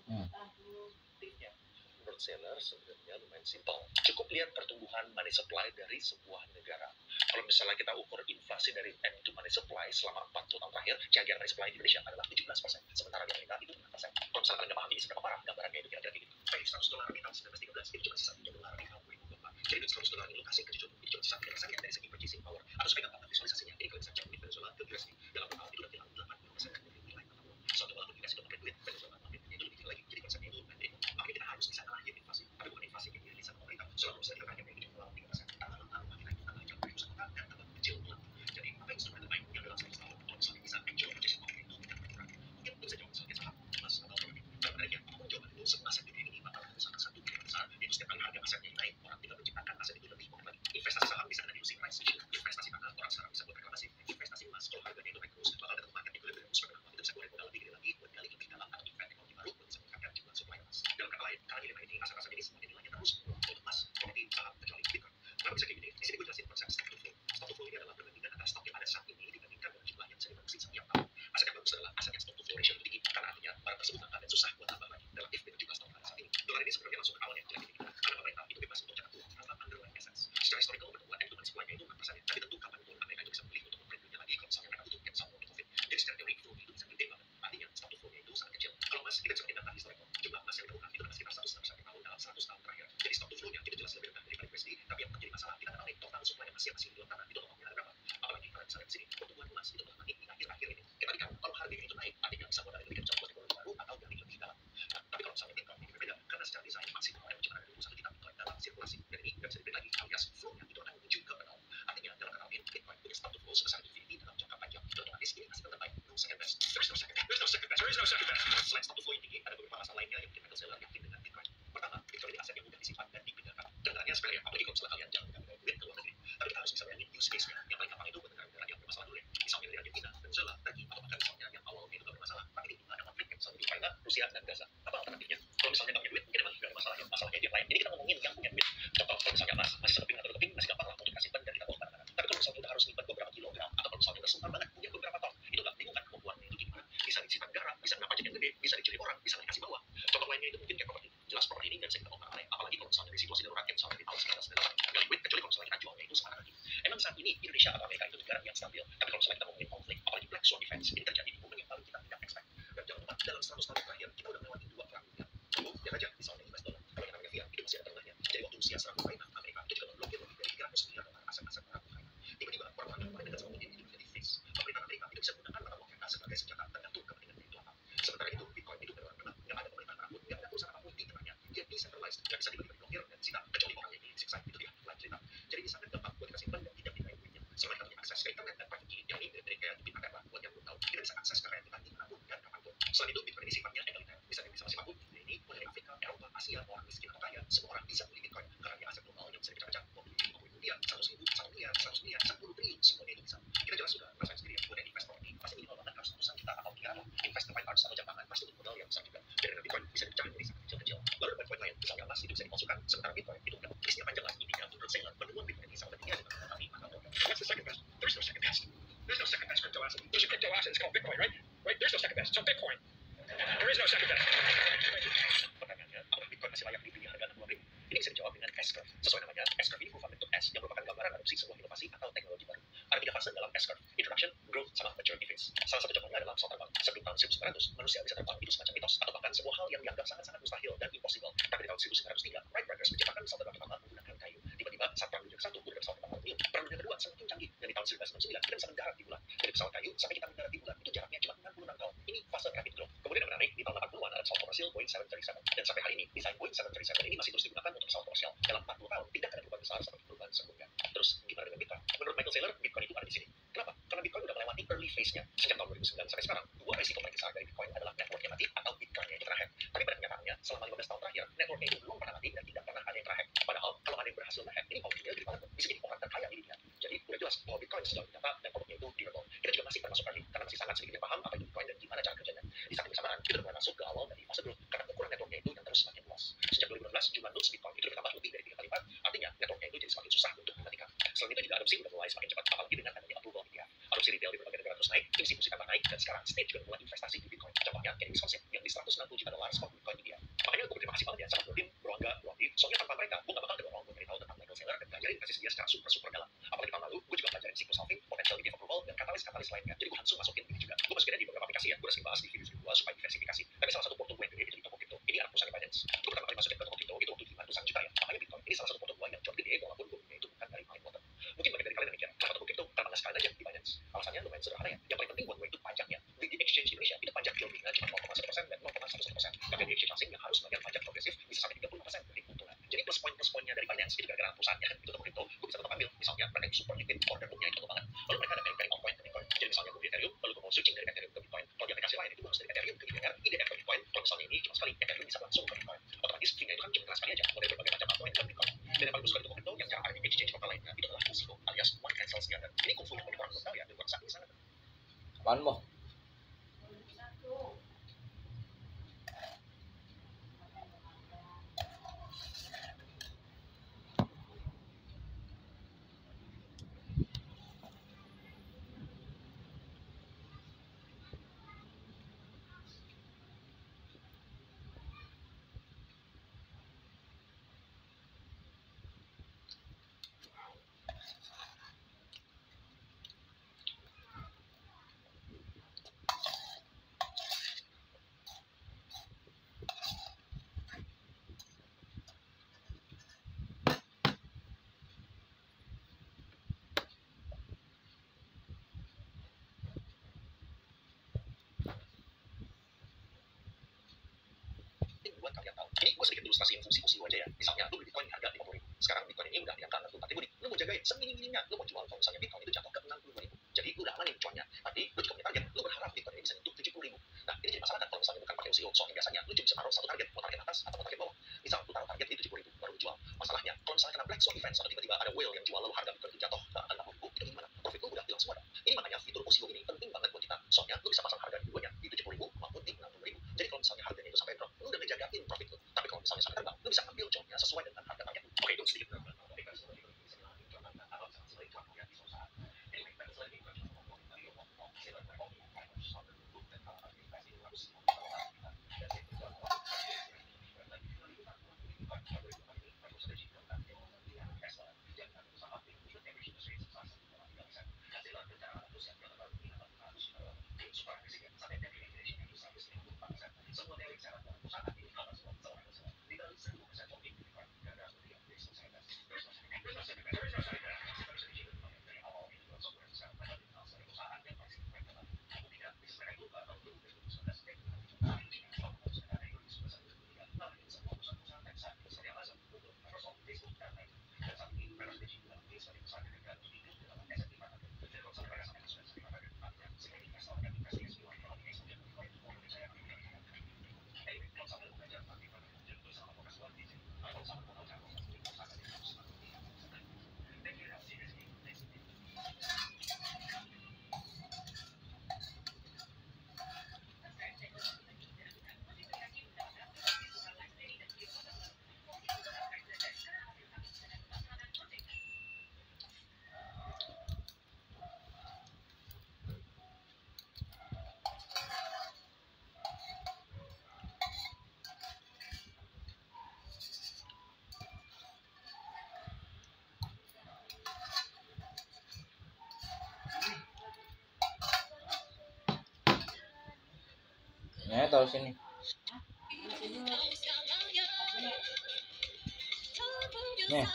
Tipsnya menurut seller sebenarnya lumayan simpel. Cukup lihat pertumbuhan money supply dari sebuah negara. Kalau misalnya kita ukur inflasi dari end to money supply selama 40 tahun terakhir, CAGR money supply di Indonesia adalah 17%. Sementara di Amerika itu 6%. Kalau misalnya kalian paham ini seberapa parah, gambarannya itu kira-kira gitu. $100 di tahun 1913 itu cuma sisa $3 di tahun 2024. Jadi duit $100 ini lo kasih ke cucu, itu cuma sisa 3 rasanya dari segi purchasing power. Atau supaya gampang visualisasinya. Jadi kalau bisa cek duit Venezuela ke USD dalam tahun itu udah hilang 80% dari nilai mata uang. Suatu walaupun USD udah pakai duit Venezuela, itu lebih kecil lagi. Jadi konsepnya itu pendek. Makanya kita harus bisa ngalahin inflasi. Tapi bukan inflasi yang dirilis sama pemerintah. Selama bisa dikatakan yang itu 3%. Tanggal makin naik, tanggal jauh dari usaha dan tanggal kecil pelan. Jadi apa instrumen terbaik yang dalam 100 tahun kalau misalnya bisa actual purchasing power itu tidak berkurang. Mungkin itu bisa jawab misalnya saham, emas, atau properti. Dan menariknya, apapun jawaban itu semua aset gede ini bakal ada salah satu yang besar, yaitu setiap kali harga asetnya naik, orang tinggal menciptakan aset itu lebih populer lagi. Investasi saham bisa ada losing price, investasi tanah orang sekarang bisa buat reklamasi, investasi emas kalau harganya itu naik terus bakal ada market equilibrium supaya itu bisa goreng modal lebih gede lagi buat gali lebih dalam atau invest teknologi baru buat bisa meningkatkan jumlah supply emas. Dalam kata lain, karena nilai ini aset-aset ini semuanya nilainya terus untuk emas, properti, saham, kecuali bitcoin. Kenapa bisa kayak gini? Di sini gue jelasin konsep stock to flow. Stock to flow ini adalah perbandingan antara stok yang ada saat ini dibandingkan dengan jumlah yang bisa diproduksi setiap tahun. Aset yang bagus adalah aset yang stock to flow ratio tinggi karena artinya barang tersebut langka dan susah buat tambah lagi relatif dengan jumlah stok yang ada saat ini. Dolar ini sebenarnya langsung ke awalnya jelek ini karena pemerintah itu bebas untuk cetak uang tanpa underlying assets. Secara historical pertumbuhan M2 money supply-nya itu 4%. Tapi tentu kapanpun Amerika itu bisa memilih untuk memprint duitnya lagi kalau misalnya mereka butuh capital untuk COVID. Jadi secara teori flow itu bisa gede banget. Artinya stock to flow-nya itu sangat kecil. Kalau emas kita bisa melihat historical jumlah emas yang ditemukan itu adalah sekitar 100 tahun dalam 100 tahun terakhir. Jadi stock to flow-nya itu jelas lebih rendah daripada USD. Tapi yang menjadi masalah kita tahu nih total supply emas yang masih di luar tanah itu totalnya ada berapa? Apalagi kalau misalnya di sini pertumbuhan emas itu telah naik di akhir-akhir ini. Kita lihat kalau harganya itu naik, artinya bisa modal lebih kencang buat ekonomi baru atau gali lebih dalam. Nah, tapi kalau misalnya Bitcoin ini berbeda karena secara desain maksimal yang menciptakan 21 juta Bitcoin dalam sirkulasi dan ini nggak bisa dibeli lagi alias flow-nya itu akan menuju ke nol. Artinya dalam kata lain Bitcoin punya stock to flow sebesar infinity dalam jangka panjang. Dan otomatis ini hasil terbaik. No second best. There is no second best. There is no second best. There is no second best. Selain stock to flow yang tinggi, ada beberapa alasan lainnya yang bikin Michael Saylor yakin dengan Bitcoin. Pertama, Bitcoin ini aset yang mudah disimpan dan dipindahkan. Kedengarannya sepele ya, apalagi kalau misalnya kalian jangan pindah duit ke luar negeri. Tapi kita harus bisa lihat use case-nya. Yang paling gampang itu buat negara-negara yang bermasalah dulu ya. Misalnya dari Argentina, Venezuela, Turki, atau bahkan misalnya yang awalnya itu gak bermasalah, tapi itu ada konflik misalnya di Ukraina, Rusia, dan Gaza. Apa alternatifnya? Kalau misalnya nggak punya duit, mungkin emang gak ada masalahnya. Masalahnya dia lain. Jadi kita ngomongin yang punya duit. Contoh, kalau misalnya emas, masih sekeping atau dua keping, masih gampang lah untuk kasih ban dan kita bawa kemana-mana. Tapi kalau misalnya udah harus nyimpan beberapa kilogram, atau kalau misalnya udah sempat banget punya beberapa ton, itu nggak bingung kan pembuatnya itu gimana? Bisa disimpan negara, bisa kena pajak yang gede, bisa dicuri orang, bisa naik kasih bawah. Contoh lainnya itu mungkin kayak properti. Jelas properti ini nggak bisa kita bongkar aneh, apalagi kalau misalnya dari situasi darurat yang misalnya di tahun 1998 nggak liquid, kecuali kalau misalnya kita jualnya itu sekarang lagi. Emang saat ini Indonesia atau Amerika itu negara yang stabil, tapi kalau misalnya kita ngomongin konflik, apalagi black swan events, ini terjadi di momen yang paling kita tidak expect. Dan jangan lupa dalam 100 tahun terakhir kita udah melewati 2 perang dunia. Dulu lihat aja misalnya US dollar, kalau yang namanya fiat itu masih ada tengahnya. Jadi waktu Rusia serang Ukraina, Amerika itu juga memblokir lebih dari 300 miliar dolar aset-aset perang Ukraina. Tiba-tiba orang-orang yang paling dekat sama Putin itu menjadi freeze. Pemerintah Amerika itu bisa menggunakan mata uang kertas sebagai senjata tergantung kepentingan itu apa. Sementara itu Bitcoin itu benar-benar tenang, nggak ada pemerintah manapun, nggak ada perusahaan apapun di tengahnya. Dia decentralized, nggak bisa tiba-tiba diblokir dan disita, kecuali orang yang disiksa itu dia lain cerita. Jadi di sana gampang buat kita simpan dan tidak pindahin duitnya. Selain kita punya akses ke internet dan private key, yang ini mirip kayak di Bitcoin buat yang belum tahu, kita bisa akses ke rent dimanapun dan kapanpun. Selain itu Bitcoin ini sifatnya egaliter, bisa sama siapapun. Ini mulai dari Afrika, Eropa, Asia, orang miskin atau kaya, semua orang bisa beli Bitcoin karena dia aset global yang bisa dipecah-pecah. Mau beli 50 rupiah, 100.000, 1 miliar, 100 miliar, 10 triliun, semuanya itu bisa. Kita jelas sudah rasain sendiri ya, buat yang invest properti pasti minimal banget harus ratusan juta atau miliaran lah. Invest ke fine arts atau jam tangan pasti untuk modal yang besar juga. Dan dengan Bitcoin bisa dipecah menjadi sangat kecil-kecil. Baru ada Bitcoin lain, misalnya emas itu bisa dipalsukan, sementara Bitcoin itu enggak. Listnya panjang lah, intinya menurut saya penemuan Bitcoin ini sama pentingnya dengan mengalami mata uang. What's the second best? There's no second best. There's no second best crypto asset. There's a crypto asset. It's called Bitcoin, right? Right? There's no second best. So Bitcoin. There is no second best. Pertanyaannya, apakah Bitcoin masih layak dibeli harga 62 ribu? Ini bisa dijawab dengan S-curve. Sesuai namanya, S-curve ini merupakan bentuk S yang merupakan gambaran adopsi sebuah inovasi atau teknologi baru. Ada 3 fase dalam S-curve: introduction, growth, sama maturity phase. Salah satu contohnya adalah pesawat terbang. Sebelum tahun 1900, manusia bisa terbang itu semacam mitos atau bahkan sebuah hal yang dianggap sangat-sangat mustahil dan impossible. Tapi di tahun 1903, Wright brothers menciptakan pesawat terbang pertama menggunakan kayu. Tiba-tiba saat perang dunia ke-1 udah pesawat terbang aluminium. Perang dunia kedua semakin canggih. Dan di tahun 1969 kita bisa mendarat di bulan. Dari pesawat kayu sampai kita mendarat di bulan itu jaraknya cuma 66 tahun. Ini fase rapid growth. Kemudian yang menarik, di tahun 80-an ada pesawat komersial Boeing 737. Dan sampai hari ini, desain Boeing 737 ini masih terus digunakan untuk pesawat komersial. Dalam 40 tahun, tidak ada perubahan besar seperti perubahan sebelumnya. Terus, gimana dengan Bitcoin? Menurut Michael Saylor, Bitcoin itu ada di sini. Kenapa? Karena Bitcoin udah melewati early phase-nya. Sejak tahun 2009 sampai sekarang, 2 resiko paling besar dari Bitcoin adalah network-nya mati atau Bitcoin-nya itu terhack. Tapi pada kenyataannya, selama 15 tahun terakhir, network-nya itu belum pernah mati dan tidak pernah ada yang terhack. Padahal, kalau ada yang berhasil terhack, ini hobinya gede banget. Bisa jadi orang terkaya di dunia. Jadi, udah jelas bahwa Bitcoin sejauh nyata dan produknya itu durable. Kita juga masih termasuk early, karena masih sangat sedikit yang paham apa itu Bitcoin dan gimana cara kerjanya. Di samping bersamaan, kita udah mulai masuk ke awal dari fase growth, karena ukuran network-nya itu yang terus semakin luas. Sejak 2016, jumlah nodes Bitcoin itu bertambah lebih dari 3 kali lipat, artinya network-nya itu jadi semakin susah untuk dimatikan. Selain itu juga adopsi udah mulai semakin cepat, apalagi dengan adanya approval media. Adopsi retail di berbagai negara terus naik, institusi tambah naik, dan sekarang stage juga mulai investasi di Bitcoin. Contohnya, kayak Wisconsin yang di 160 $10 spot Bitcoin di dia. Makanya gue berterima kasih banget ya sama Brodin, Bro Angga, Bro Andi. Soalnya tanpa mereka, gue gak bakal kedorong buat nyari tahu tentang Michael Saylor dan belajarin investasi dia secara super dalam. Apalagi tahun lalu, gue juga belajarin siklus halving, potential ETF approval, dan katalis lainnya. Jadi gue langsung masukin ini juga. Gue masukinnya di beberapa aplikasi ya, gue udah sering bahas di video gue supaya diversifikasi. Tapi salah satu porto gue yang gede itu di Toko Ini anak perusahaan Binance. Gue pertama kali masukin ke Toko itu waktu 500 juta ya. Makanya Bitcoin ini salah satu porto gue yang cuan gede walaupun gue punya itu bukan dari main water. Mungkin banyak dari kalian yang mikir, kenapa Toko itu karena sekalian aja di Binance. Alasannya lumayan sederhana ya. Yang paling penting buat gue itu pajaknya. Di exchange Indonesia itu pajak yieldingnya cuma 0,1% dan 0,11%. Tapi di exchange asing yang harus bayar pajak progresif bisa sampai 35% dari keuntungan. Jadi plus poinnya dari Binance itu gara-gara perusahaannya itu Toko itu gue bisa tetap ambil. Misalnya mereka itu super liquid, order booknya itu banget. Lalu mereka ada pairing altcoin ke Bitcoin. Jadi misalnya gue di Ethereum, lalu gue mau switching dari Ethereum ke Bitcoin. Kalau di aplikasi lain itu harus dari Ethereum ke IDR, IDR ke Bitcoin. Kalau misalnya ini cuma sekali, Ethereum bisa langsung ke Bitcoin. Otomatis fee-nya itu kan cuma sekali aja, mulai berbagai macam altcoin dan Bitcoin. Dan yang paling suka di Toko yang cara ada di exchange lokal lainnya itu adalah MOSICO alias One Cancel Standard. Ini kungfu yang banyak orang belum tahu ya, dan gue rasa ini sangat. Apaan mo? Buat kalian tahu. Ini gue sedikit ilustrasiin fungsi-fungsi aja ya. Misalnya, lu beli Bitcoin harga 50.000. Sekarang Bitcoin ini udah di angka 64.000 nih. Lu mau jagain seminim-minimnya. Lu mau jual kalau misalnya Bitcoin itu jatuh ke 65.000. Jadi lu udah aman nih cuannya. Tapi lu juga punya target. Lu berharap Bitcoin ini bisa nyentuh 70.000. Nah, ini jadi masalah kan kalau misalnya bukan pakai UCO. Soalnya biasanya lu cuma bisa taruh satu target. Mau target atas atau mau target bawah. Misal lu taruh target di 70.000 baru jual. Masalahnya, kalau misalnya kena black swan event atau tiba-tiba ada whale yang jual lalu harga Bitcoin itu jatuh ke angka 60.000, itu gimana? Profit lu udah hilang semua. Ini makanya fitur UCO ini penting banget buat kita. Soalnya lu bisa pasang harga di duanya di 70.000 maupun di 60.000. Jadi kalau misalnya harganya itu sampai drop, lu udah ngejagain profit lu. Tapi kalau misalnya sampai terbang, lu bisa ambil jobnya sesuai dengan harga target. Oke, itu sedikit. Ya, taruh sini. Nih.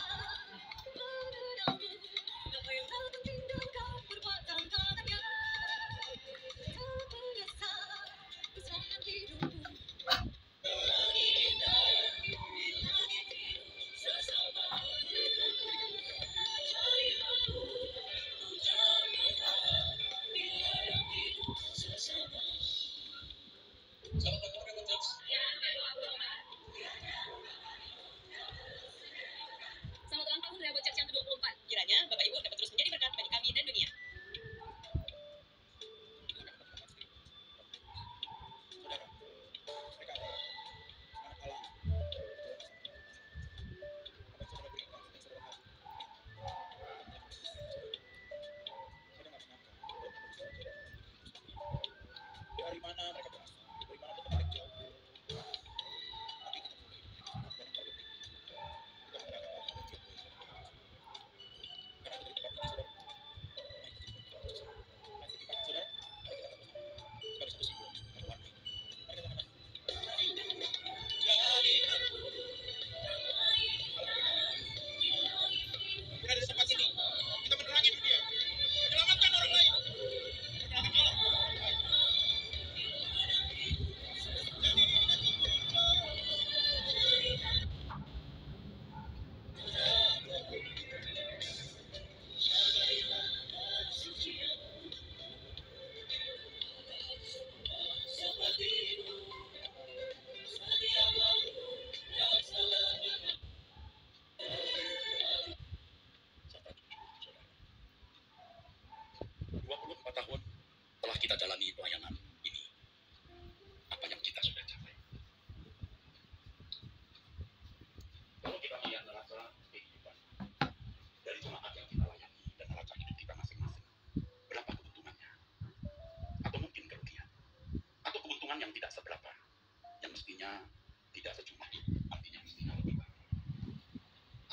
tidak sejumlah itu artinya mestinya lebih baik.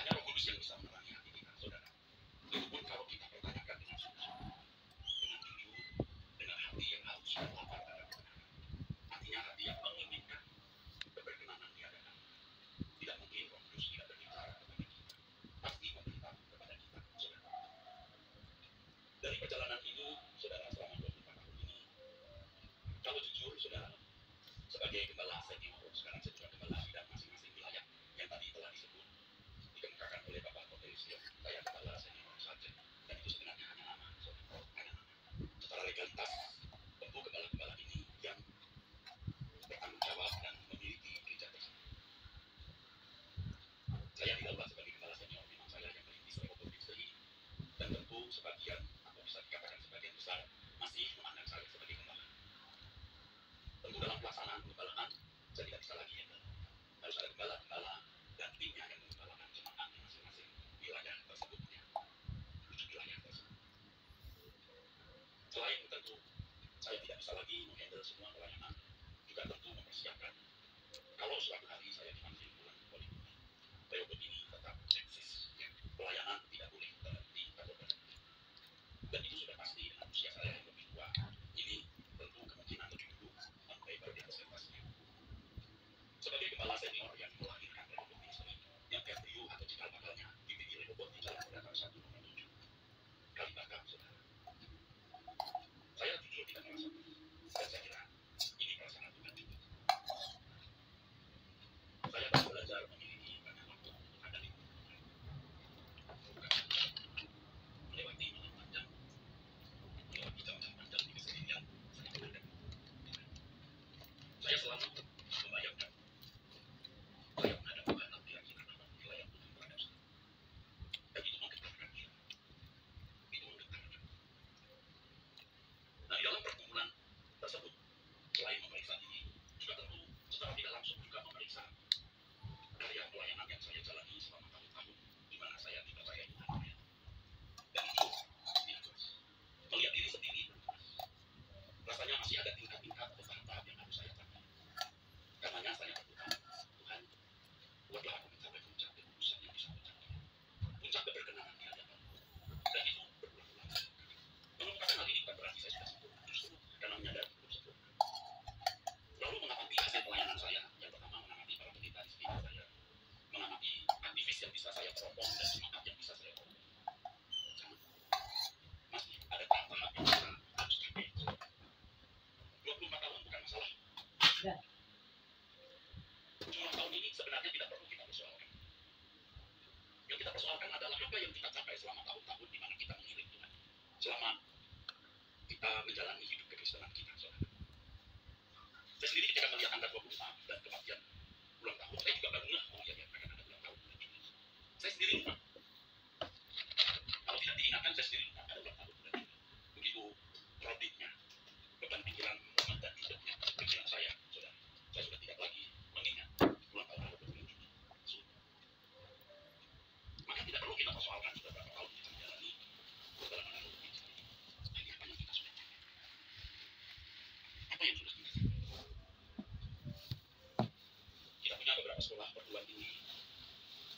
Hanya Roh Kudus yang bisa menerangi hati kita, saudara. Itu pun kalau kita pertanyakan dengan sungguh-sungguh, dengan jujur, dengan hati yang harus berlapar pada kebenaran. Artinya hati yang menginginkan keberkenanan di hadapan. Tidak mungkin Roh Kudus tidak berbicara kepada kita. Pasti memberitahu kepada kita, saudara. Dari perjalanan hidup, saudara, selama 24 tahun ini, kalau jujur, saudara, sebagai gembala senior, sekarang saya juga gembala bidang masing-masing wilayah yang tadi telah disebut, dikemukakan oleh Bapak Kotelisio, saya gembala senior saja. Dan itu sebenarnya hanya nama, saudara, hanya nama. Secara legalitas, tentu gembala-gembala ini yang bertanggung jawab dan memiliki gereja tersebut. Saya didaulat sebagai gembala senior, memang saya yang merintis Rehoboth ini. Dan tentu sebagian, atau bisa dikatakan sebagian besar, masih memandang saya sebagai gembala. Tentu dalam pelaksanaan penggembalaan, saya tidak bisa lagi ya. Harus ada gembala-gembala dan timnya yang menggembalakan jemaat di masing-masing wilayah tersebutnya. Menuju wilayah tersebut. Selain tentu, saya tidak bisa lagi menghandle semua pelayanan. Juga tentu mempersiapkan. Kalau suatu hari saya dipanggil pulang ke politik, Rehoboth ini tetap eksis. Ya. Pelayanan tidak boleh berhenti atau berhenti. Dan itu sudah pasti dengan usia saya yang lebih tua. Ini tentu kemungkinan lebih dulu sampai berdisertasinya. Sebagai gembala senior yang melahirkan Rehoboth Ministry, yang FPU atau cikal bakalnya dipilih Rehoboth di Jalan Pendatang 1 nomor 7 Kalibata, saudara. Saya jujur tidak merasa puas, dan saya kira ini perasaan Tuhan juga. Saya baru belajar memiliki banyak waktu untuk ada di rumah Tuhan. Bukan melewati malam panjang, melewati jam-jam panjang di kesendirian, saya berada. Saya selalu membayangkan saya menghadap Tuhan dan kira-kira apa penilaian Tuhan terhadap saya. Dan itu menggetarkan dia. Itu menggetarkan. Nah, di dalam pergumulan tersebut, selain memeriksa diri, juga tentu secara tidak langsung juga memeriksa karya pelayanan yang saya jalani selama tahun-tahun, di mana saya dipercayai Tuhan pelayan. Dan itu tidak jelas. Melihat diri sendiri, rasanya masih ada tingkat-tingkat atau tahap-tahap yang harus saya capai. Karenanya saya berdoa, Tuhan, buatlah aku mencapai puncak kekudusan yang bisa mencapai. Puncak keberkenanan di hadapan. Dan itu berulang-ulang. Mengungkapkan hal ini bukan berarti saya sudah sempurna, justru karena menyadari belum sempurna. Lalu mengamati hasil pelayanan saya, yang pertama mengamati para pendeta di sekitar saya, mengamati aktivis yang bisa saya teropong dan jemaat yang bisa saya teropong. Jangan. Masih ada tahap-tahap yang kita harus capai. 24 tahun bukan masalah. Jumlah tahun ini sebenarnya tidak perlu kita persoalkan. Yang kita persoalkan adalah apa yang kita capai selama tahun-tahun di mana kita mengiring Tuhan. Selama kita menjalani hidup kekristenan kita, saudara. Saya sendiri ketika melihat angka 24 dan kematian ulang tahun, saya juga baru ngeh, oh iya, akan ada ulang tahun. Saya sendiri lupa. Kalau tidak diingatkan, saya sendiri lupa ada ulang tahun. Begitu kreditnya, beban pikiran, momen dan hidupnya, pikiran saya, saudara. Saya sudah tidak lagi mengingat ulang tahun Rehoboth Ministry. Maka tidak perlu kita persoalkan sudah berapa tahun kita menjalani perjalanan Rehoboth Ministry. Tapi apa yang kita sudah capai? Apa yang sudah kita capai? Kita punya beberapa sekolah perguruan tinggi.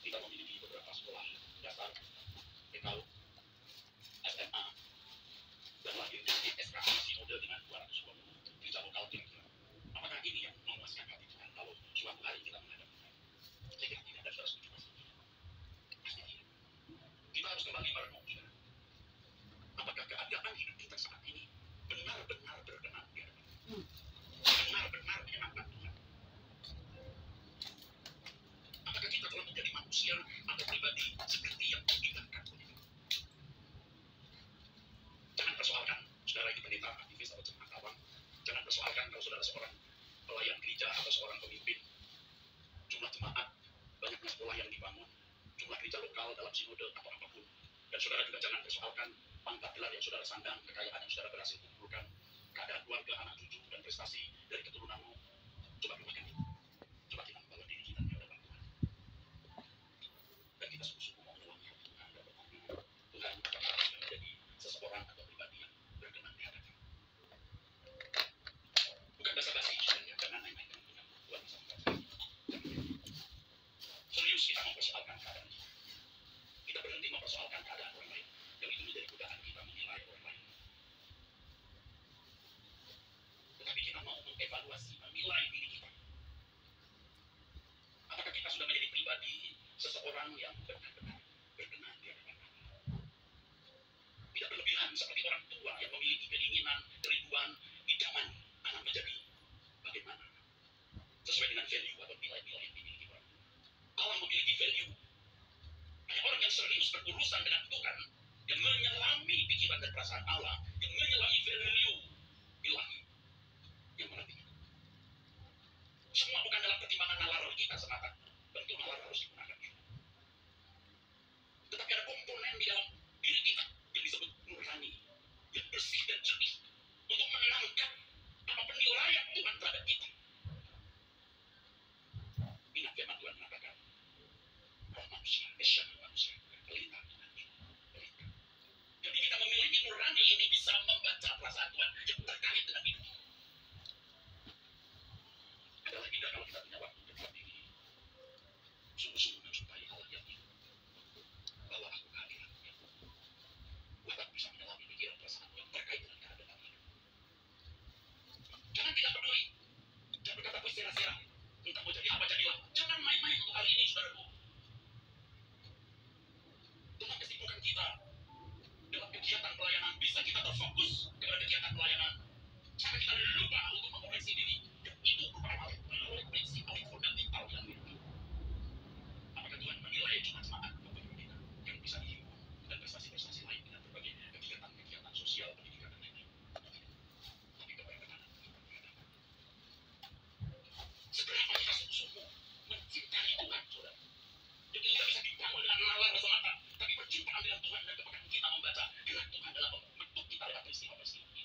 Kita memiliki beberapa sekolah dasar, PKU, SMA, dan lahir dari SKI Sinode dengan 220 gereja lokal kira-kira. Apakah ini yang memuaskan hati Tuhan kalau suatu hari kita menghadap Tuhan? Saya kira tidak, dan saudara setuju pasti tidak. Pasti tidak. Kita harus kembali merenung, saudara. Apakah keadaan hidup kita saat ini benar-benar berkenan di hadapan Tuhan? Benar-benar menyenangkan Tuhan? Apakah kita telah menjadi manusia atau pribadi seperti yang diingatkan oleh Tuhan? Jangan persoalkan saudara ini pendeta, aktivis, atau jemaat awam. Jangan persoalkan kalau saudara seorang pelayan gereja atau seorang pemimpin. Jumlah jemaat, banyaknya sekolah yang dibangun, jumlah gereja lokal dalam sinode atau apapun. Dan saudara juga jangan persoalkan pangkat gelar yang saudara sandang, kekayaan yang saudara berhasil kumpulkan, keadaan keluarga, anak cucu, dan prestasi dari keturunanmu. Coba lupakan itu. Coba kita membawa diri kita di hadapan Tuhan. Dan kita sungguh-sungguh mau menyelami hati Tuhan dan bertanya, Tuhan, apakah aku sudah menjadi seseorang atau pribadi yang berkenan di hadapan? Bukan basa-basi, saudara, jangan main-main dengan Tuhan. Tuhan bisa membaca. Jangan orang yang benar-benar berkenan di hadapan Allah. Tidak berlebihan seperti orang tua yang memiliki keinginan, kerinduan, idaman anak menjadi bagaimana sesuai dengan value atau nilai-nilai yang dimiliki orang tua. Allah memiliki value. Hanya orang yang serius berurusan dengan Tuhan, yang menyelami pikiran dan perasaan Allah, yang menyelami value ilahi, yang mengerti. Semua bukan dalam pertimbangan nalar kita semata. Tentu nalar harus digunakan juga. Tetapi ada komponen di dalam diri kita yang disebut nurani, yang bersih dan jernih untuk menangkap apa penilaian Tuhan terhadap kita. Ingat firman Tuhan mengatakan, roh manusia, manusia, pelita Tuhan, pelita. Jadi kita memiliki nurani ini bisa membaca perasaan Tuhan yang terkait dengan hidup. Adalah indah kalau kita punya waktu dekat ini, sungguh-sungguh mencintai Allah yang hidup. Bawa aku ke hadiratnya. Buat aku bisa menyelami pikiran perasaan yang terkait dengan keadaan hidup. Jangan tidak peduli. Jangan berkata bersera-sera. Entah mau jadi apa jadilah. Jangan main-main untuk hal ini, saudaraku. Dengan kesibukan kita dalam kegiatan pelayanan, bisa kita terfokus kepada kegiatan pelayanan sampai kita lupa untuk mengoreksi diri. Dan itu merupakan prinsip paling fundamental yang dimiliki. Apakah Tuhan menilai cuma semangat atau berbeda yang bisa dihimpun dan prestasi-prestasi lain dengan berbagai kegiatan-kegiatan sosial, pendidikan dan lain-lain? Tapi keberkatan seberapa kita sungguh-sungguh mencintai Tuhan, saudara. Jadi kita bisa dibangun dengan nalar semata, tapi perjumpaan dengan Tuhan dan kepekaan kita membaca gerak Tuhan dalam membentuk kita lewat peristiwa-peristiwa ini.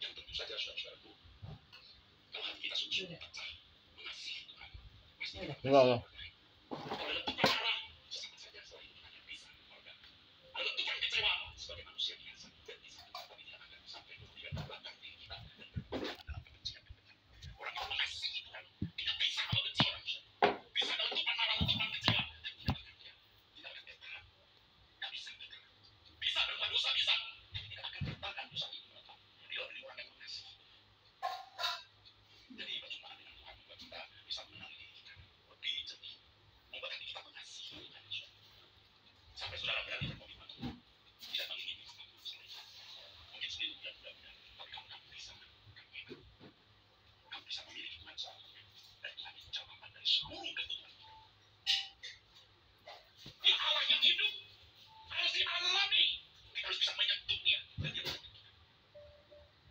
Yang tentu saja, saudara-saudaraku, kalau hati kita sungguh-sungguh pecah mengasihi Tuhan, pasti kita Enggak. kalau letupan marah, sesama saja selain Tuhan yang bisa mengorban. Kalau letupan kecewa, sebagai manusia biasa dan bisa, tapi tidak akan sampai kemudian membakar diri kita dan berbuat dalam kebencian. Orang yang mengasihi Tuhan tidak bisa membenci orang lain. Bisa dalam letupan marah, letupan kecewa, dan tidak akan bertahan. Tidak bisa bertahan. Bisa berbuat dosa, bisa, tapi tidak akan bertahan dosa itu menetap. Dia adalah orang yang mengasihi. Jadi perjumpaan dengan Tuhan membuat kita bisa mengenali diri kita lebih jernih, membuat hati kita mengasihi Tuhan Yesus. Sampai saudara berani berkomitmen tidak menginginkan apapun selain mungkin sendiri dan mudah-mudahan, tapi kamu bisa melakukan. Kamu bisa memiliki Tuhan selamanya, dan Tuhan itu jawaban dari seluruh kebutuhan kita. Dia Allah yang hidup, harus dialami. Kita harus bisa menyentuh Dia dan Dia menyentuh kita.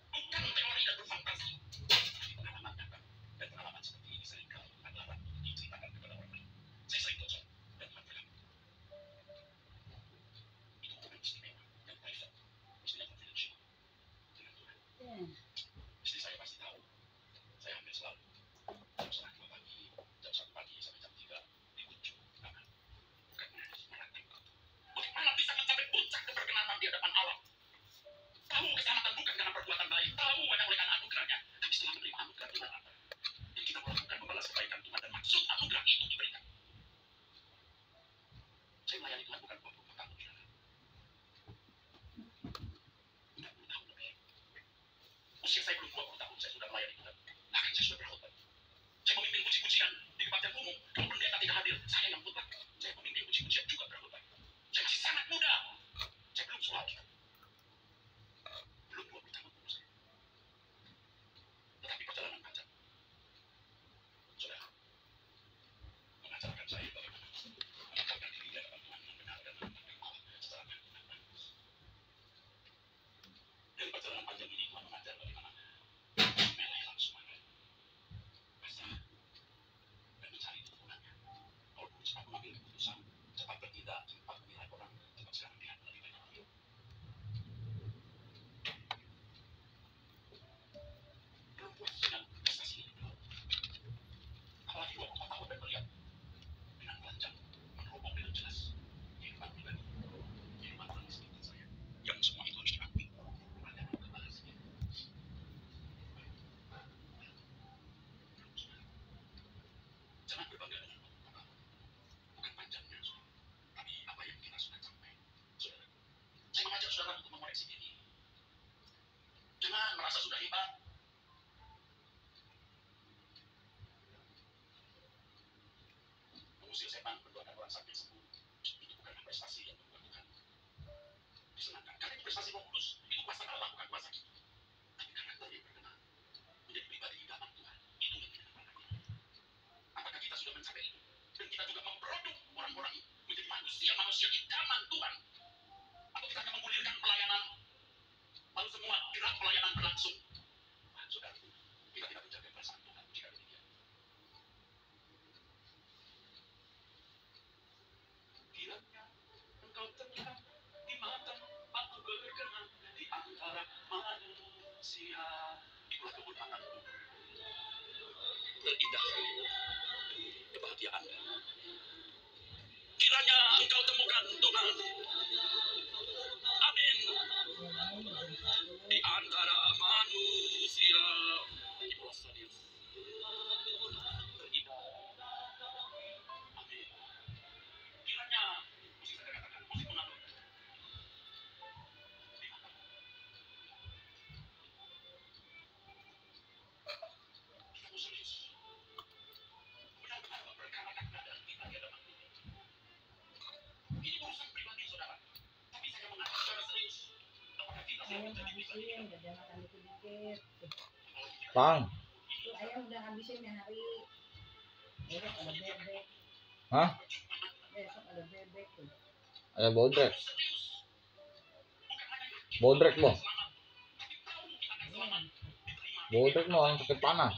Bukan teori dan berfantasi, tapi pengalaman nyata. Dan pengalaman seperti ini seringkali adalah waktu diceritakan kepada orang lain. Saya sering bocor dan Tuhan berkata, itu hubungan istimewa yang private, mestinya confidential dengan Tuhan. Istri saya pasti tahu, saya hampir selalu jam 2:30 pagi, jam 1 pagi sampai jam mengusir setan, mendoakan orang sakit sembuh. Itu bukan prestasi yang membuat Tuhan disenangkan. Karena itu prestasi Roh Kudus. Itu kuasa Allah, bukan kuasa kita. Tapi karakter yang berkenan menjadi pribadi idaman Tuhan. Itu yang kita lakukan. Apakah kita sudah mencapai itu? Dan kita juga memproduk orang-orang menjadi manusia-manusia idaman Tuhan? Atau kita akan menggulirkan pelayanan, lalu semua gerak pelayanan berlangsung? Nah, saudara, kita tidak menjaga perasaan Tuhan jika demikian. Kiranya engkau terlihat di mata aku berkenan di antara manusia. Itulah kemuliaanku. Terindah kebahagiaan. Kiranya engkau temukan Tuhan. Amin. Di antara manusia. Itulah stadion. Terindah. Amin. Kiranya musik saya katakan, musik mengatur. Kita serius. Benar-benar memperkarakan keadaan kita di hadapan Tuhan. Ini urusan pribadi saudara. Tapi saya mengatakan secara serius. Apakah kita siap menjadi pribadi? Udah makan dikit-dikit. Bang. Tuh ayam udah habisin ya hari. Besok ada bebek. Hah? Besok ada bebek tuh. Ada bodrek. Bodrek boh. Bodrek mau orang sakit panas.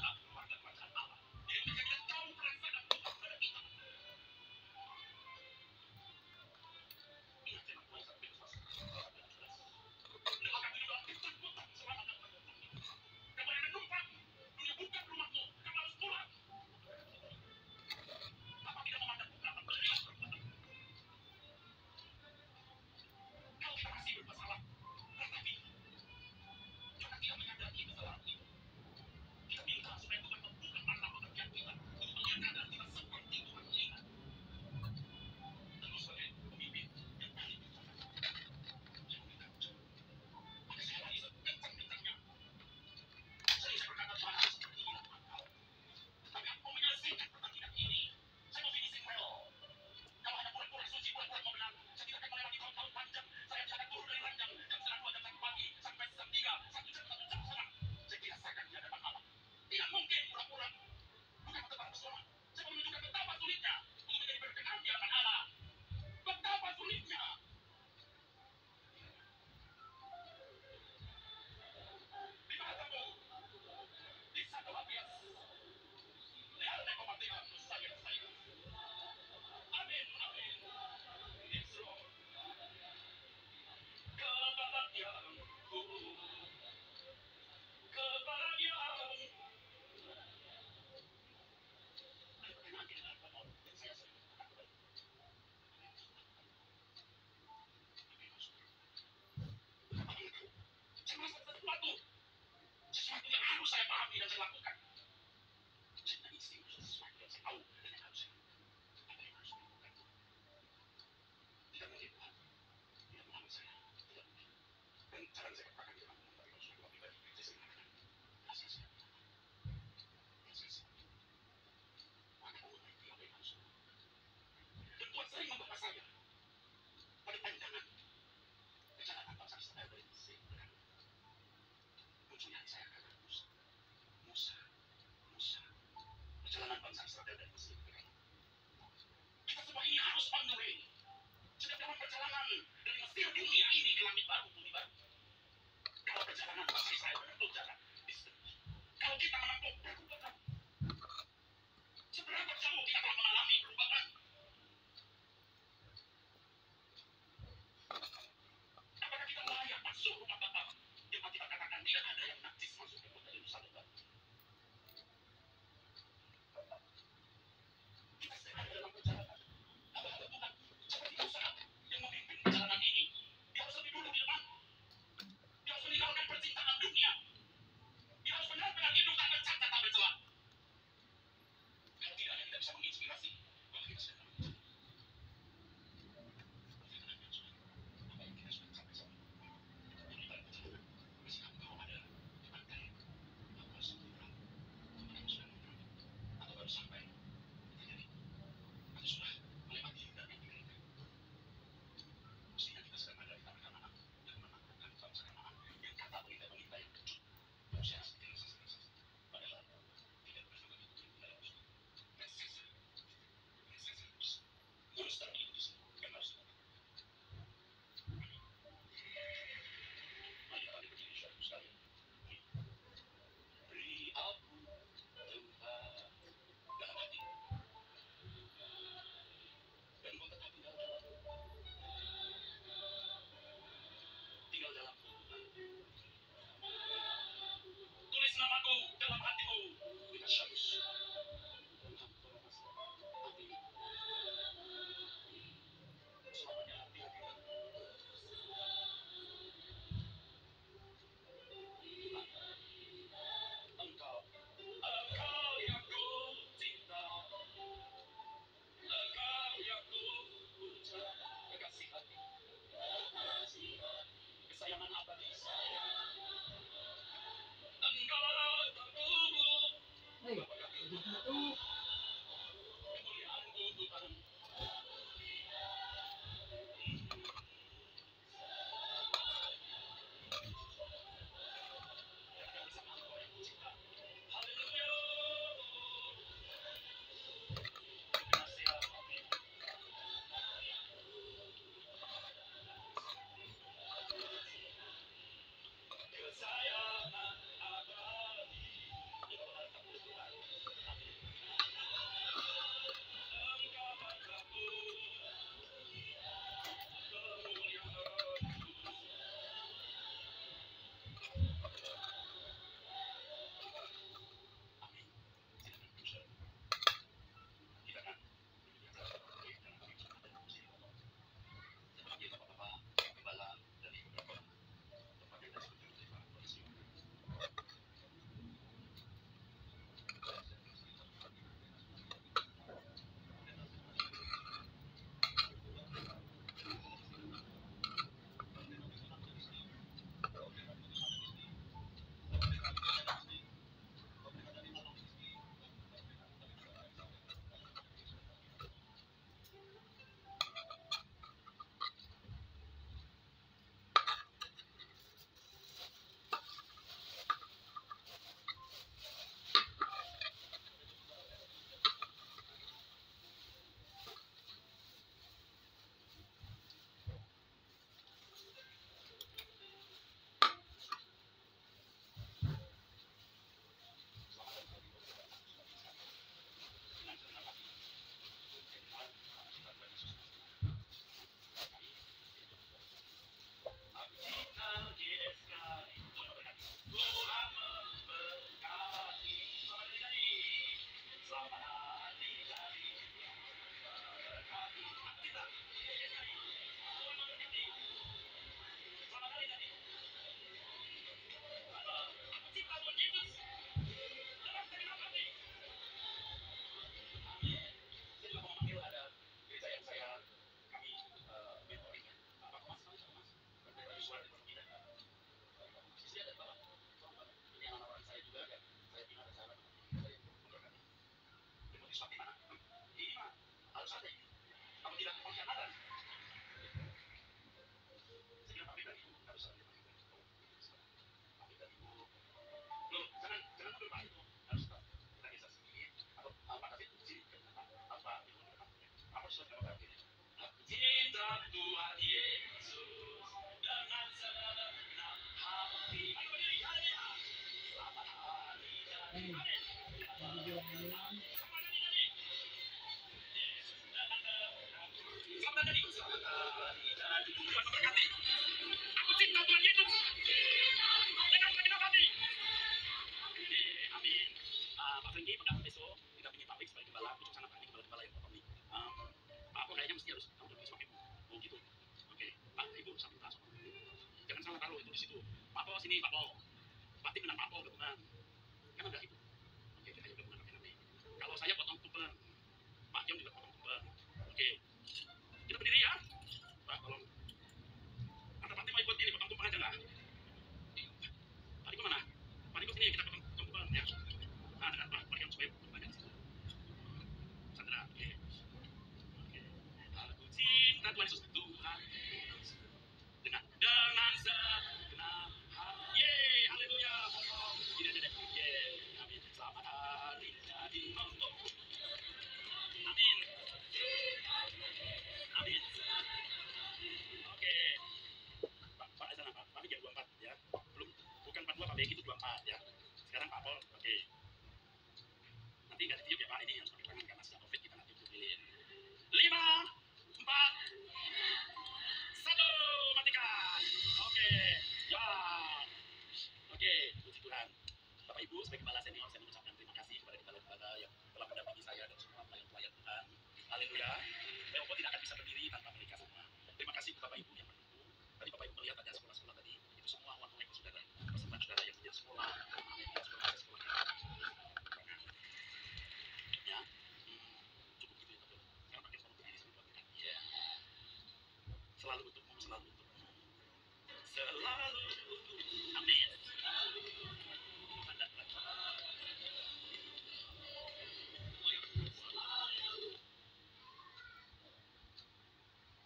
Sesuatu yang harus saya pahami dan saya lakukan. Saya insting sesuatu yang saya tahu dan yang harus saya lakukan. Apa yang harus saya lakukan? Tidak mungkin Tuhan. Tidak mengambil saya. Tidak mungkin. Dan jangan saya katakan di dalam tapi kalau sudah pribadi, saya sering mengatakan rasa saya. Rasa saya. Maka aku mengerti apa yang harus saya lakukan. Dan Tuhan sering membawa saya pada pandangan perjalanan bangsa Israel dari Mesir. Munculnya di saya kata Musa. Perjalanan bangsa Israel dari Mesir. Kita semua ini harus on the way. Sedang dalam perjalanan dari Mesir dunia ini ke langit baru, bumi baru. Kalau perjalanan bangsa Israel menempuh jalan, kalau kita menempuh perubahan, seberapa jauh kita telah mengalami perubahan? Apakah kita layak masuk rumah Bapa? Yang kita katakan tidak ada yang najis masuk ke kota Yerusalem. Kita sedang ada dalam perjalanan. Hamba-hamba Tuhan seperti Musa yang memimpin perjalanan ini. Dia harus lebih dulu di depan. Dia harus meninggalkan percintaan dunia. Dia harus benar-benar hidup tak bercacat, tak bercelah. Kalau tidak, dia tidak bisa menginspirasi. Kalau kita sedang Nah, besok kita punya pabrik sebagai gembala, pucuk sana Pak, ini gembala-gembala yang potong nih. Pak, kok kayaknya mesti harus kamu tulis pakai bu. Oh gitu. Oke, Pak, Ibu sambil tas. Jangan salah taruh itu di situ. Pak Po sini, Pak Po. Pak Tim dengan Pak Po gabungan. Kan ada itu. Oke, kita ayo gabungan rame-rame. Kalau saya potong tumpeng, Pak Kion juga potong tumpeng. Oke, kita berdiri ya. Pak, tolong. Atau Pak Tim mau ikut ini potong tumpeng aja nggak? Pak Diko mana? Pak Diko sini kita potong tumpeng ya. Nah, dengan Pak Kion supaya tumpengnya di situ. Sandra, oke. Oke. Aku cinta Tuhan Yesus. Tuhan dengan segenap hati. Yeay, haleluya. Ini ada deh. Yeay, amin. Selamat hari jadi untuk. Amin. Amin. Oke. Pak Azana, Pak biar 24 ya. Belum, bukan 42 Pak Beki itu 24 ya. Sekarang Pak Pol, oke. Nanti nggak ditiup ya Pak, ini harus pakai tangan karena sudah COVID kita nggak tiup lilin. 5, 4, 1, matikan. Oke, ya. Oke, puji Tuhan. Bapak Ibu, sebagai kepala senior, saya mengucapkan terima kasih kepada kepala-kepala yang telah mendampingi saya dan semua pelayan-pelayan Tuhan. Haleluya. Leopold tidak akan bisa berdiri tanpa mereka semua. Terima kasih Bapak Ibu yang mendukung. Tadi Bapak Ibu melihat ada sekolah-sekolah tadi, itu semua uang mereka saudara, persembahan saudara yang menjadi sekolah, amin, sekolah-sekolah ya. Cukup gitu ya betul. Sekarang pakai semua berdiri sebelum kita. Ya. Selalu untukmu, selalu untukmu. Selalu untuk, amin.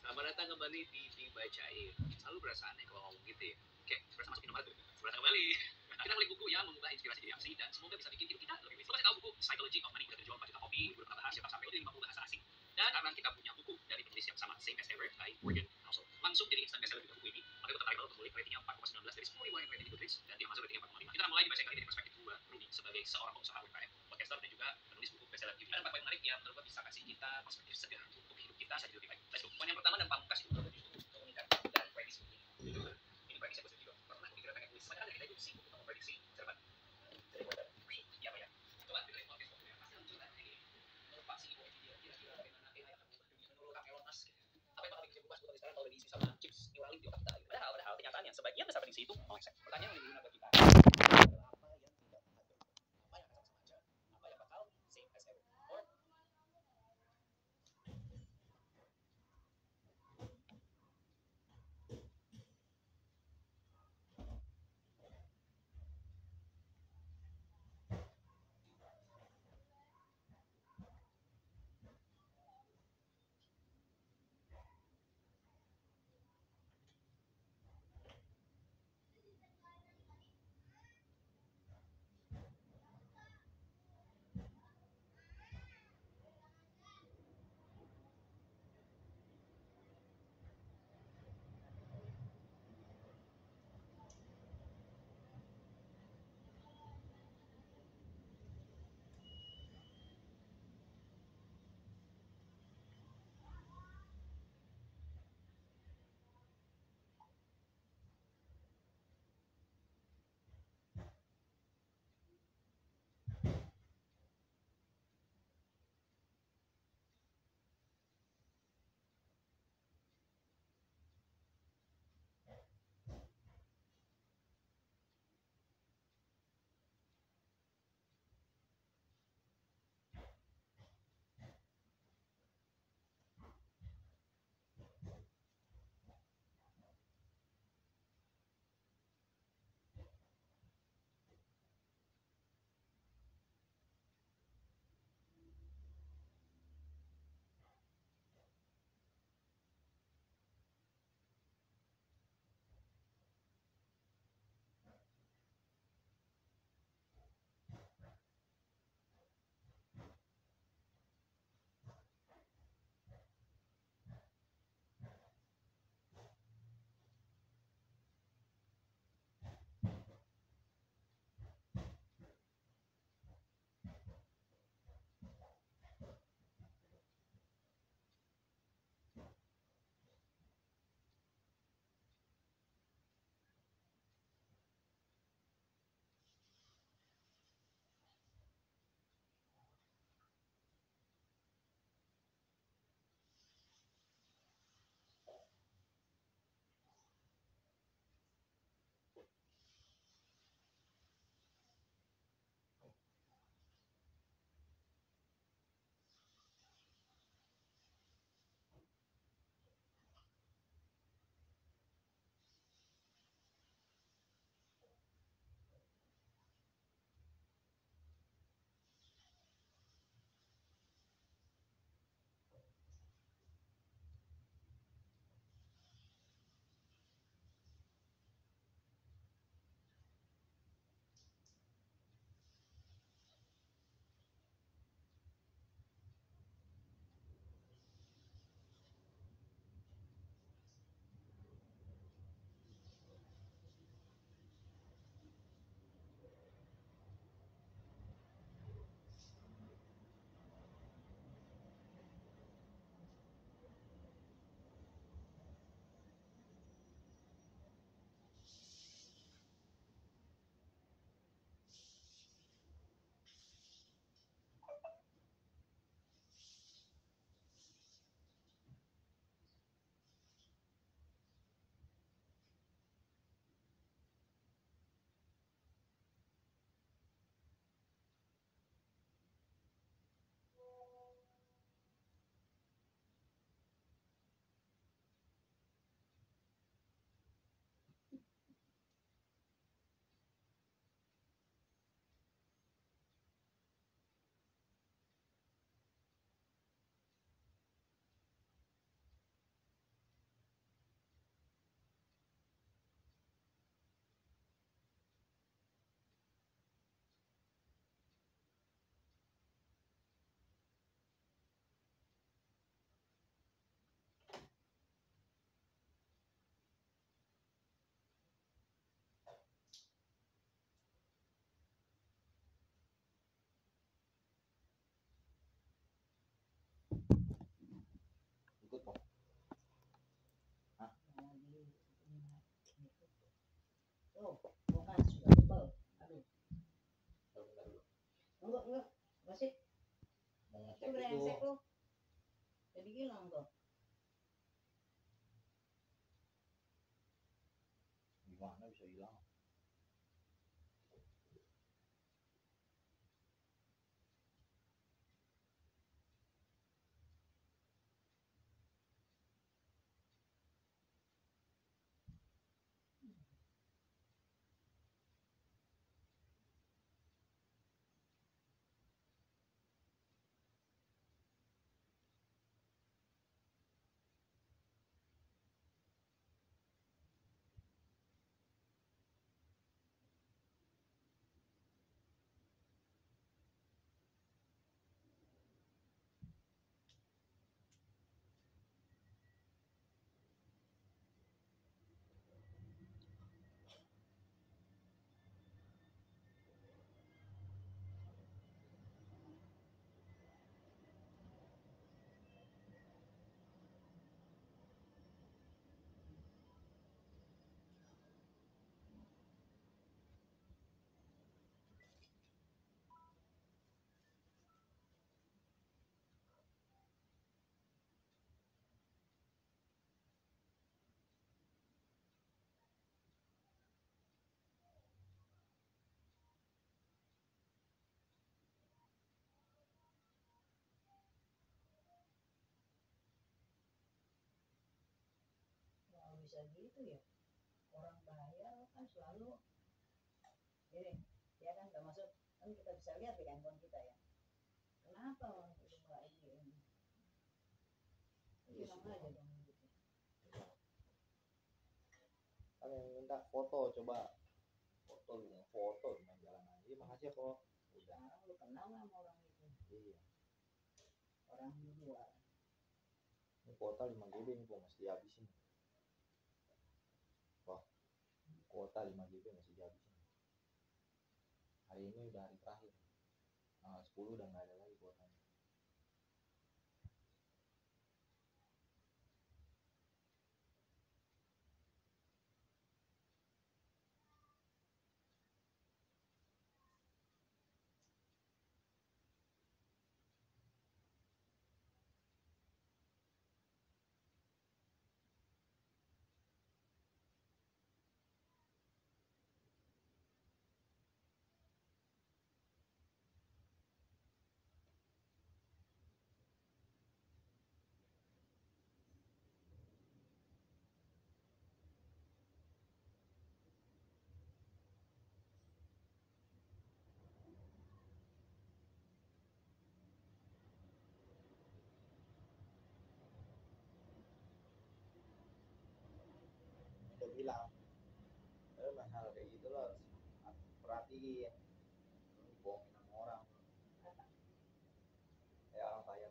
Selamat datang kembali di Dibacain. Selalu berasa aneh kalau ngomong gitu ya. Oke, berasa masuk Indomaret. Berasa kembali. Kita ngulik buku yang mengubah inspirasi jadi aksi dan semoga bisa bikin hidup kita lebih baik. Lo kasih tahu buku Psychology of Money udah terjual 4 juta kopi, udah pernah bahas siapa sampai udah 50 bahasa asing. Dan karena kita punya buku dari penulis yang sama, Same as Ever by Morgan Housel, langsung jadi instant bestseller juga buku ini. Maka gue tertarik banget untuk ngulik ratingnya 4,19 dari 10 ribuan yang rating di Goodreads dan dia masuk ratingnya 4,5. Kita mulai dibaca kali dari perspektif gue, Rudy, sebagai seorang pengusaha UMKM, podcaster dan juga penulis buku bestseller ini. Ada beberapa yang menarik yang menurut gue bisa kasih kita perspektif segar untuk hidup kita jadi lebih baik. Let's go. Poin yang pertama dan pamungkas itu meningkatkan dan prediksi. Ini prediksi yang positif juga. Pernah kepikiran pengen tulis, sebenarnya kita itu sibuk untuk memprediksi Jerman. Iya Pak ya. Coba dengerin podcast pokoknya. Pasti lucu kan ini. Menurut Pak CEO Nvidia kira-kira bagaimana AI akan mengubah dunia menurut Kang Elon Musk. Apa yang bakal bikin bebas buat sekarang kalau diisi sama chips Neuralink di otak kita. Padahal kenyataannya sebagian besar prediksi itu meleset. Pertanyaan yang digunakan kita adalah apa yang tidak akan berubah, apa yang akan sama saja, apa yang bakal same as ever. Or Enggak masih Mau itu ngecek itu brengsek lu. Jadi hilang tuh. gimana bisa hilang? Nggak bisa gitu ya. Orang bayar kan selalu ini ya kan nggak masuk kan kita bisa lihat di handphone kita ya. Kenapa orang itu nggak ini? Hilang aja dong gitu. Kan yang minta foto, coba foto lu foto main jalan aja. Makasih kok. Udah. Sekarang lu kenal nggak sama orang itu? Iya. Orang di luar. Ini kuota 5 GB nih kok masih dihabisin. Wah, kuota 5 GB masih dihabisin. Hari ini udah hari terakhir. Tanggal 10 udah nggak ada lagi kuotanya. Udah bilang masalah kayak gitu lo harus perhatiin, bohongin sama orang kayak orang kaya.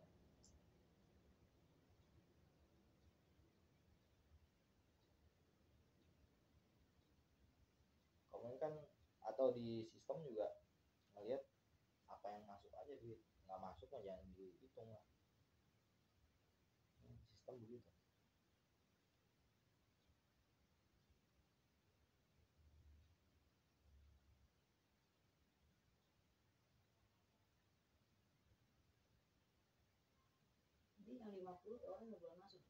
Kamu kan atau di sistem juga ngelihat apa yang masuk aja duit, nggak masuk mah jangan dihitung lah. Sistem begitu. Jadi yang 50 orang nggak boleh masuk.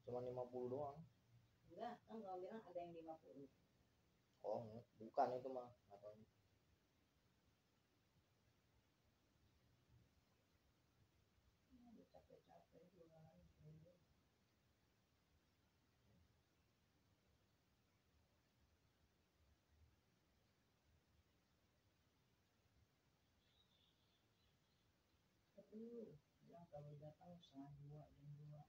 Cuma 50 doang. Enggak, kan kamu bilang ada yang 50. Oh bukan itu mah atau Capek-capek jualan dulu. Dulu bilang kalau datang 1:30 jam 2.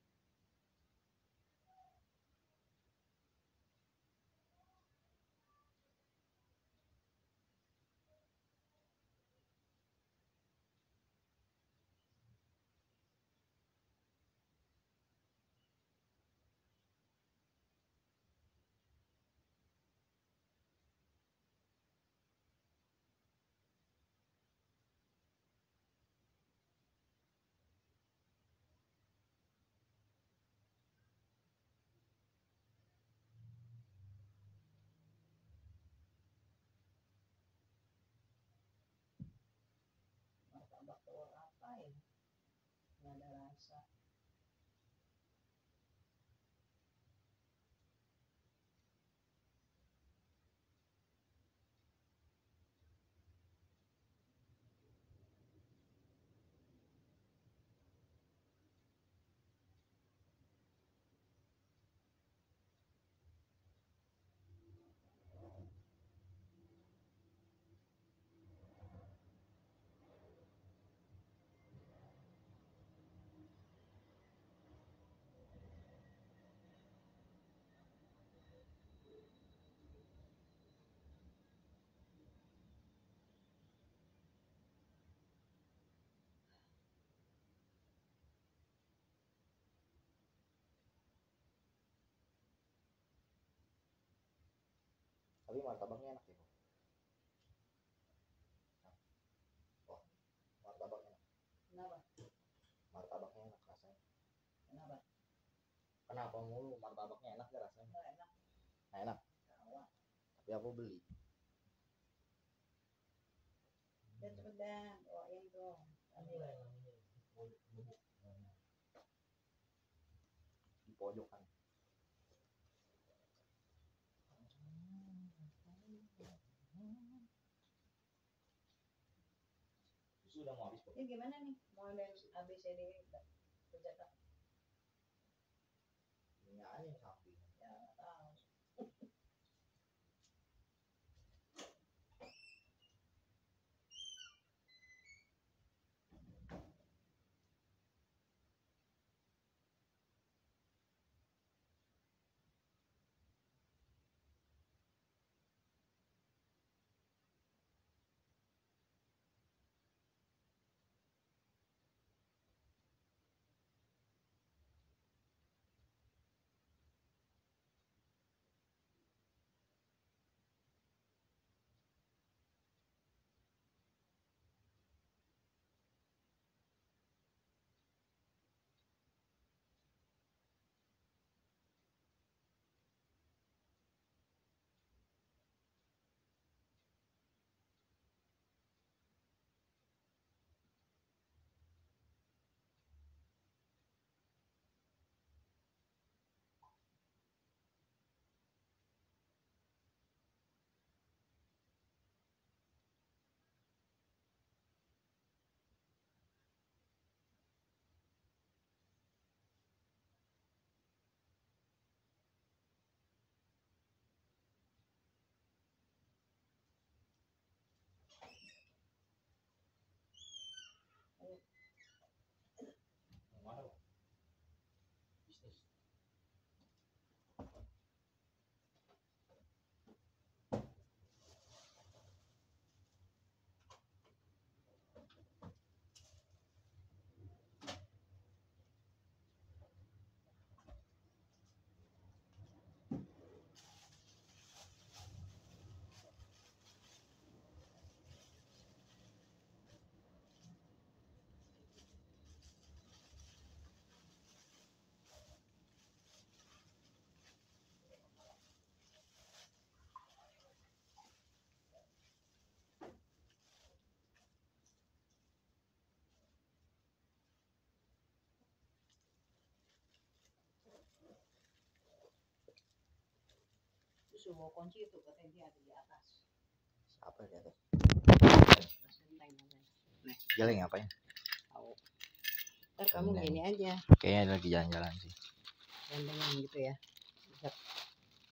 nggak ada rasa. Tapi martabaknya enak ya, Bu. Oh, martabaknya enak. Kenapa? Martabaknya enak rasanya. Kenapa? Kenapa mulu martabaknya enak gak rasanya? Nggak enak. Nah, enak. Kawan. Tapi aku beli. Ya cepet dah, bawain tuh. Di pojokan. Susu udah mau habis, Bu. Ini gimana nih? Mau ada ABCD berjalan? Ini aja yang sapi. Ya nggak tahu. Yang mana, Bu? Bisnis. Susu bawa kunci itu katanya dia ada di atas. Siapa di atas? Senteng namanya. Dia lagi ngapain? Tahu. Ntar kamu Senteng. gini aja. Kayaknya lagi jalan-jalan sih. Gantengan gitu ya. Bisa